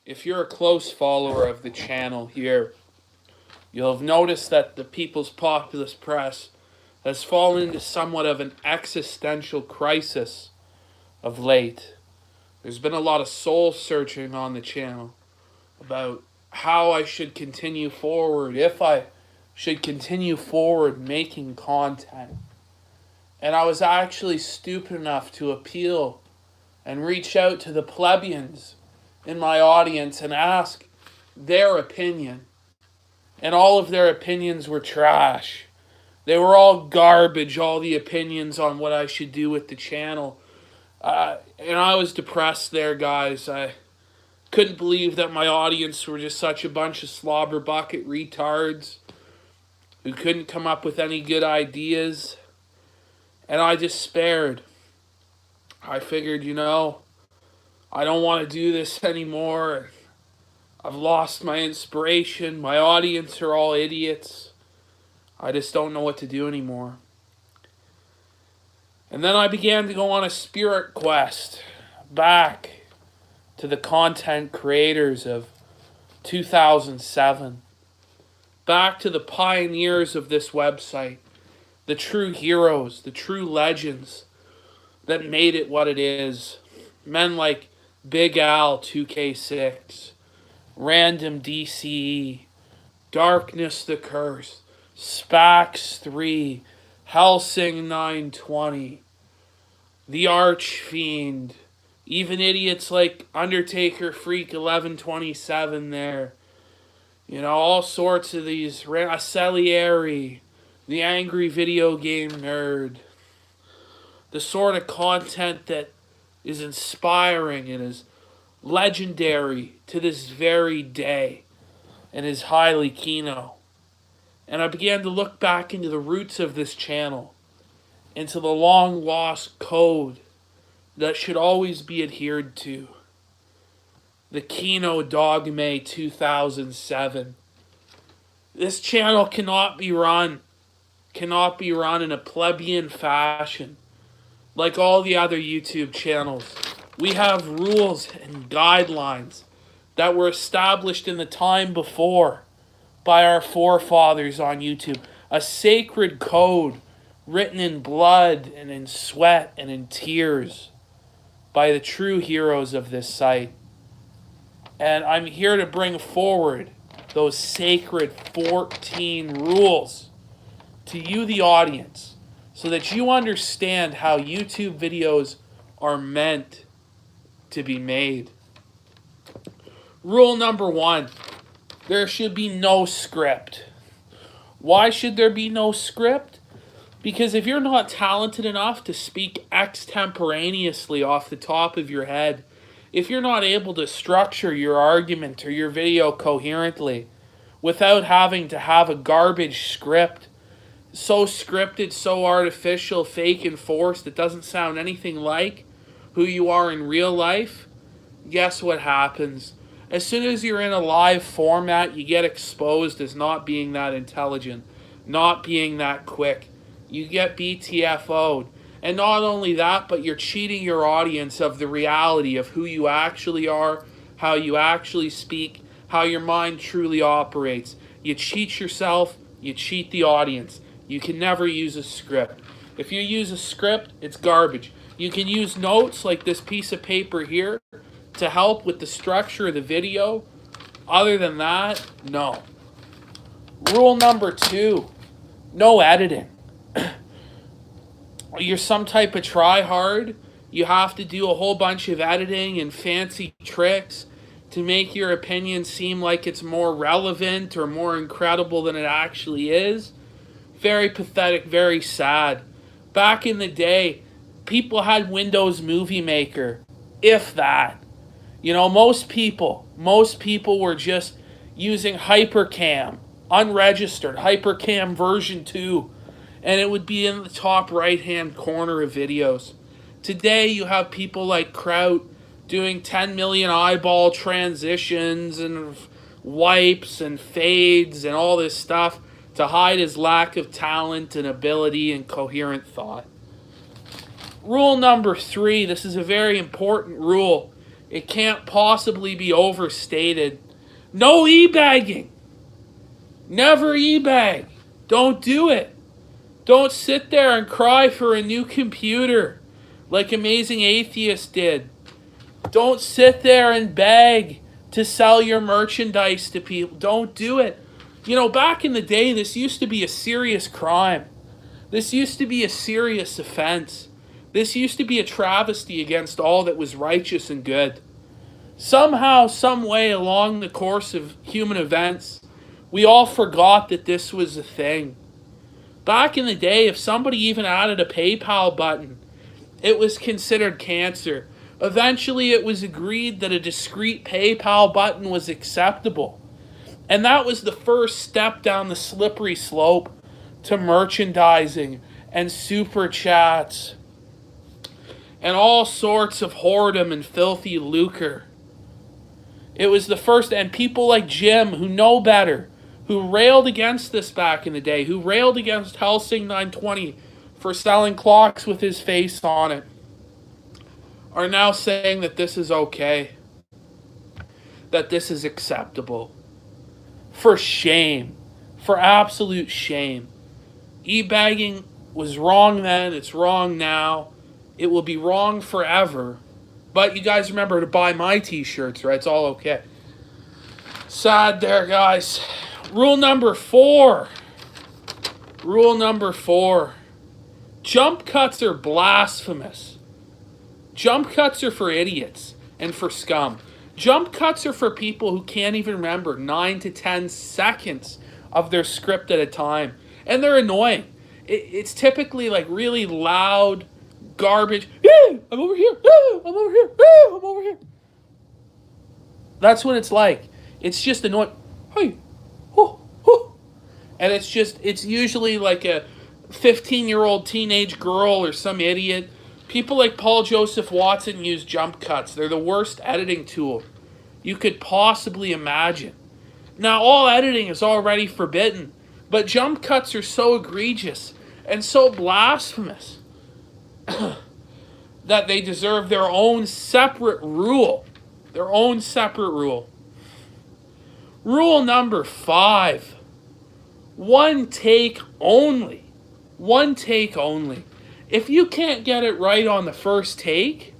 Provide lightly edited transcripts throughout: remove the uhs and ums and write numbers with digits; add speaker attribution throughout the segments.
Speaker 1: If you're a close follower of the channel here, you'll have noticed that the People's Populist Press has fallen into somewhat of an existential crisis of late. There's been a lot of soul searching on the channel about how I should continue forward, if I should continue forward making content. And I was actually stupid enough to appeal and reach out to the plebeians in my audience and ask their opinion. And all of their opinions were trash. They were all garbage, all the opinions on what I should do with the channel. And I was depressed there, guys. I couldn't believe that my audience were just such a bunch of slobber bucket retards who couldn't come up with any good ideas. And I despaired. I figured, I don't want to do this anymore. I've lost my inspiration. My audience are all idiots. I just don't know what to do anymore. And then I began to go on a spirit quest back to the content creators of 2007. Back to the pioneers of this website. The true heroes, the true legends that made it what it is. Men like Big Al 2K6, Random DCE, Darkness the Curse, Spax 3, Helsing 920, The Archfiend, even idiots like Undertaker Freak 1127 there. All sorts of these. Salieri, the angry video game nerd. The sort of content that is inspiring and is legendary to this very day and is highly Kino. And I began to look back into the roots of this channel, into the long lost code that should always be adhered to. The Kino Dogme 2007. This channel cannot be run in a plebeian fashion like all the other YouTube channels. We have rules and guidelines that were established in the time before by our forefathers on YouTube. A sacred code written in blood and in sweat and in tears by the true heroes of this site. And I'm here to bring forward those sacred 14 rules to you, the audience, so that you understand how YouTube videos are meant to be made. Rule number 1, there should be no script. Why should there be no script? Because if you're not talented enough to speak extemporaneously off the top of your head, if you're not able to structure your argument or your video coherently without having to have a garbage script, so scripted, so artificial, fake and forced, it doesn't sound anything like who you are in real life, guess what happens? As soon as you're in a live format, you get exposed as not being that intelligent, not being that quick. You get BTFO'd. And not only that, but you're cheating your audience of the reality of who you actually are, how you actually speak, how your mind truly operates. You cheat yourself, you cheat the audience. You can never use a script. If you use a script, it's garbage. You can use notes like this piece of paper here to help with the structure of the video. Other than that, no. Rule number 2, no editing. You're some type of try-hard. You have to do a whole bunch of editing and fancy tricks to make your opinion seem like it's more relevant or more incredible than it actually is. Very pathetic, very sad. Back in the day, people had Windows Movie Maker, if that. Most people were just using Hypercam, unregistered, Hypercam version 2, and it would be in the top right-hand corner of videos. Today, you have people like Kraut doing 10 million eyeball transitions and wipes and fades and all this stuff to hide his lack of talent and ability and coherent thought. Rule number 3, this is a very important rule. It can't possibly be overstated. No e-bagging. Never e-bag. Don't do it. Don't sit there and cry for a new computer like Amazing Atheist did. Don't sit there and beg to sell your merchandise to people. Don't do it. You know, back in the day, this used to be a serious crime. This used to be a serious offense. This used to be a travesty against all that was righteous and good. Somehow, some way along the course of human events, we all forgot that this was a thing. Back in the day, if somebody even added a PayPal button, it was considered cancer. Eventually, it was agreed that a discrete PayPal button was acceptable. And that was the first step down the slippery slope to merchandising and super chats and all sorts of whoredom and filthy lucre. It was the first, and people like Jim, who know better, who railed against this back in the day, who railed against Helsing 920 for selling clocks with his face on it, are now saying that this is okay, that this is acceptable. For shame, for absolute shame. E-bagging was wrong then, it's wrong now, it will be wrong forever. But you guys remember to buy my t-shirts, right? It's all okay. Sad there, guys. Rule number 4. Rule number 4. Jump cuts are blasphemous. Jump cuts are for idiots and for scum. Jump cuts are for people who can't even remember 9 to 10 seconds of their script at a time. And they're annoying. It's typically like really loud garbage. Yeah, I'm over here. Yeah, I'm over here. Yeah, I'm over here. That's what it's like. It's just annoying. Hey, oh, oh. And it's usually like a 15-year-old teenage girl or some idiot. People like Paul Joseph Watson use jump cuts. They're the worst editing tool you could possibly imagine. Now, all editing is already forbidden, but jump cuts are so egregious and so blasphemous that they deserve their own separate rule. Their own separate rule. Rule number 5. One take only. One take only. If you can't get it right on the first take,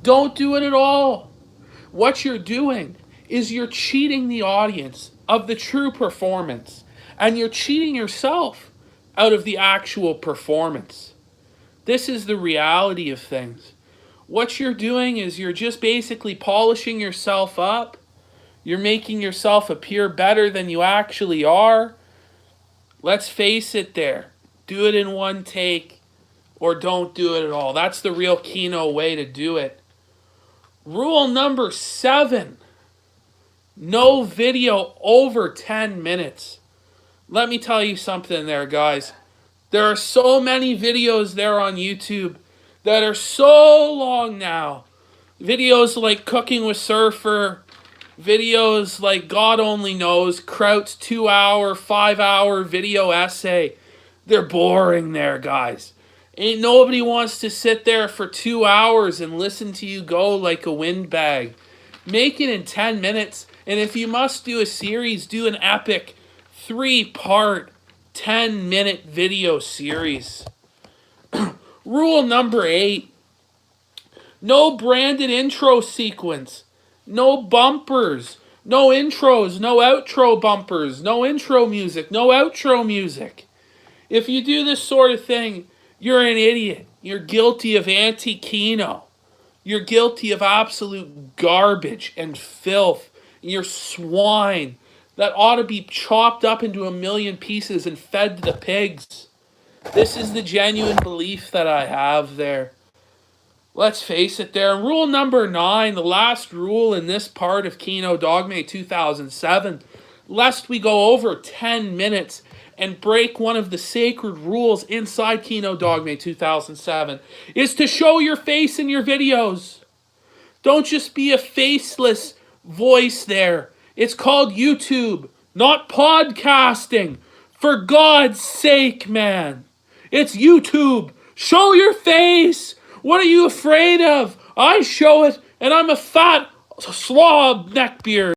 Speaker 1: don't do it at all. What you're doing is you're cheating the audience of the true performance, and you're cheating yourself out of the actual performance. This is the reality of things. What you're doing is you're just basically polishing yourself up. You're making yourself appear better than you actually are. Let's face it there. Do it in one take or don't do it at all. That's the real Kino way to do it. Rule number 7. No video over 10 minutes. Let me tell you something there, guys. There are so many videos there on YouTube that are so long now. Videos like Cooking with Surfer, videos like God Only Knows, Kraut's 2-hour, 5-hour video essay. They're boring there, guys. Ain't nobody wants to sit there for 2 hours and listen to you go like a windbag. Make it in 10 minutes, and if you must do a series, do an epic 3-part 10-minute video series. Rule number 8. No branded intro sequence. No bumpers. No intros. No outro bumpers. No intro music. No outro music. If you do this sort of thing, you're an idiot. You're guilty of anti-Kino. You're guilty of absolute garbage and filth. You're swine that ought to be chopped up into a million pieces and fed to the pigs. This is the genuine belief that I have there. Let's face it there. Rule number 9, the last rule in this part of Kino Dogme 2007, lest we go over 10 minutes and break one of the sacred rules inside Kino Dogme 2007, is to show your face in your videos. Don't just be a faceless voice there. It's called YouTube, not podcasting. For God's sake, man. It's YouTube. Show your face. What are you afraid of? I show it. and I'm a fat slob neckbeard.